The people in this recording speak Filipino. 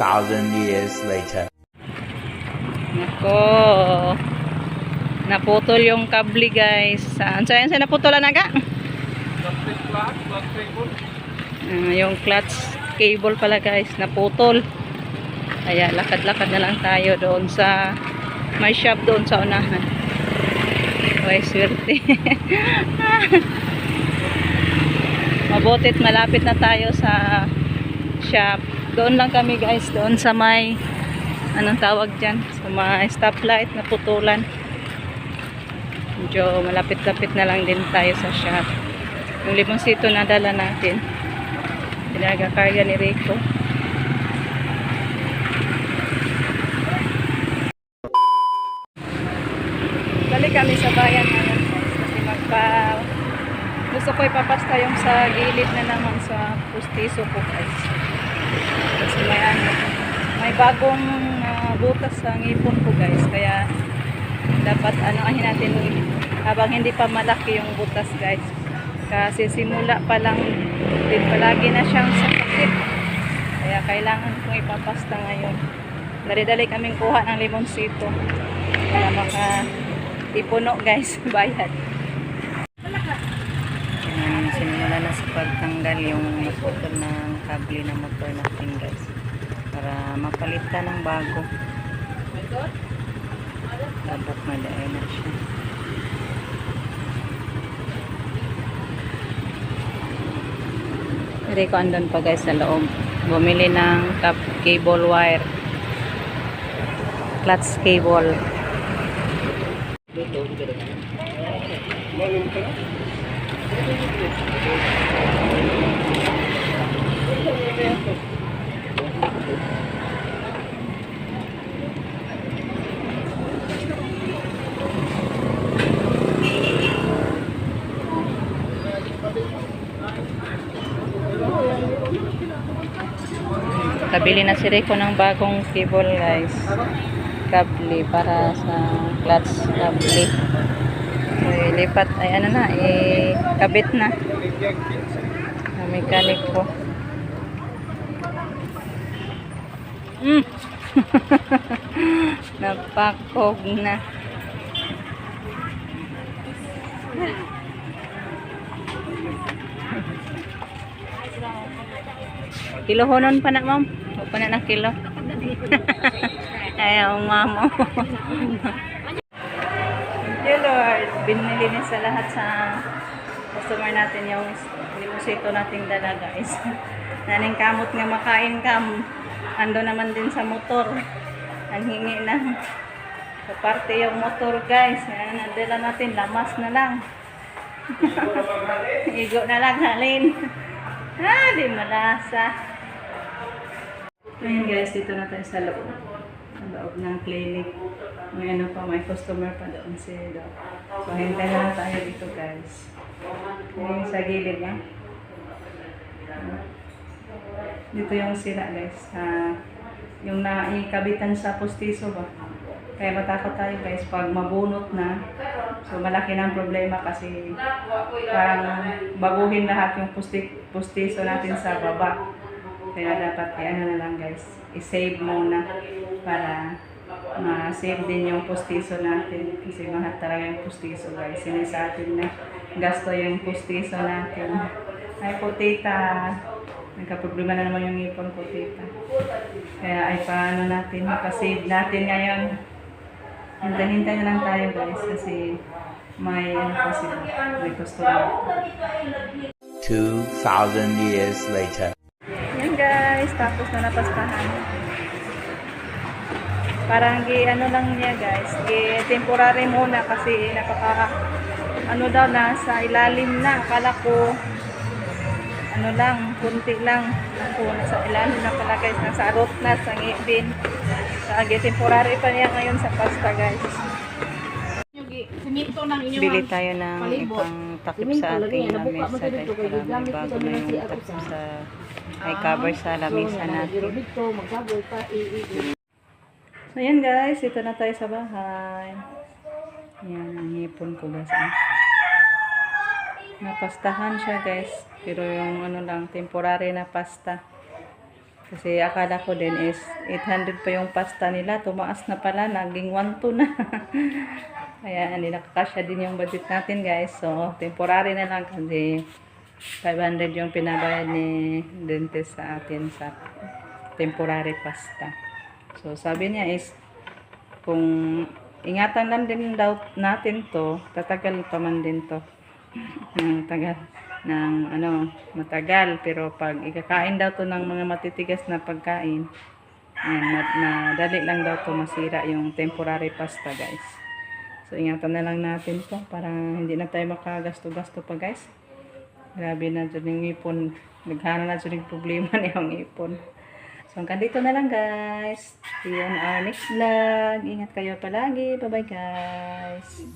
2,000 years later. Nako. Naputol yung kable guys. Saan sa naputolan naga? Yung clutch cable pala guys. Naputol. Kaya lakad-lakad na lang tayo doon sa may shop doon sa unahan. Ay, swerte. Mabutit malapit na tayo sa shop. Doon lang kami guys. Doon sa may anong tawag dyan? Sa may stoplight na putulan. Medyo malapit-lapit na lang din tayo sa shop. Yung limonsito na dala natin. Pinagakarga ni Rico. Balik kami sa bayan ngayon guys. Kasi gusto ko ipapasta yung sa gilid na naman sa pustiso ko guys. Kasi may bagong butas sa ngipon ko guys. Kaya dapat anuhin natin habang hindi pa malaki yung butas guys. Kasi simula pa lang din palagi na siyang sakit. Kaya kailangan kong ipapasta ngayon. Dali-dali kaming kuha ng limonsito. Kaya maka ipuno guys, bayad. Sinimula na sa pagtanggal yung naputol ng kable ng motor natin guys. Para mapalitan ng bago. Tabok na dahil na siya. Hindi ko andun pa guys sa loob. Bumili ng cable wire. Clutch cable. Kabili na si Rico ng bagong cable guys. Kable para sa clutch kable. Lipat ay ano na, kabit na. Ang mekanik ko. Napakog na. Kilohonon pa na ma'am. O pa na kilo. Ayaw mamo. Thank you Lord. Binili niya sa lahat sa customer natin yung limonsito nating dala guys. Naning kamot nga makain kam. Ando naman din sa motor. Ang hingi na. Sa parte yung motor guys. Ayan, nadala natin. Lamas na lang. Igo na lang halin. Di malasa. Ngayon guys, dito na tayo sa loob. Sa loob ng clinic. May ano pa, may customer pa doon si Doc. So, hintay na lang tayo dito guys. Yung sa gilid niya. Dito yung sila guys. Yung naikabitan sa pustiso ba. Kaya matakot tayo guys pag mabunot na. So, malaki na ang problema kasi parang baguhin lahat yung pustiso natin sa baba. Kaya dapat ano na lang guys, i-save muna para ma-save din yung pustiso natin. Kasi mahal talaga yung pustiso guys. Hindi sa atin na gasto yung pustiso natin. Ay po tita, nagka-problema na naman yung ngipon ko tita. Kaya ay paano natin, pa-save natin ngayon. Hintay-hintay na lang tayo guys kasi may ano pa sila, may customer. 2,000 years later. Yan guys, tapos na napastahan. Parang ano lang niya guys, temporary muna kasi ano daw nasa ilalim na. Akala ko ano lang, kunti lang. Ako nasa ilalim na pala guys, nasa root na sa ngipin. Temporary pa niya ngayon sa pasta guys. Bili tayo ng ipang takip sa ating lamesa guys. Para may bago na yung takip sa may cover sa lamesa natin. So yan guys, ito na tayo sa bahay. Yan ang hipon ko guys. Napastahan siya guys. Pero yung ano lang, temporary na pasta. Kasi akala ko din is 800 pa yung pasta nila. Tumaas na pala. Naging 1,2 na. Kaya hindi nakakasya din yung budget natin guys. So, temporary na lang kasi 500 yung pinabayad ni dentist sa atin sa temporary pasta. So, sabi niya is kung ingatan lang din daw natin to, tatagal pa man din to. Tagal ng matagal, pero pag ikakain daw to ng mga matitigas na pagkain, madali lang daw to masira yung temporary pasta guys. So ingatan na lang natin to para hindi na tayo makagasto-gasto pa guys. Grabe na dyan yung ipon, naghana na dyan yung problema niyang ipon. So hanggang dito na lang guys. See you on our next vlog. Ingat kayo palagi. Bye bye guys.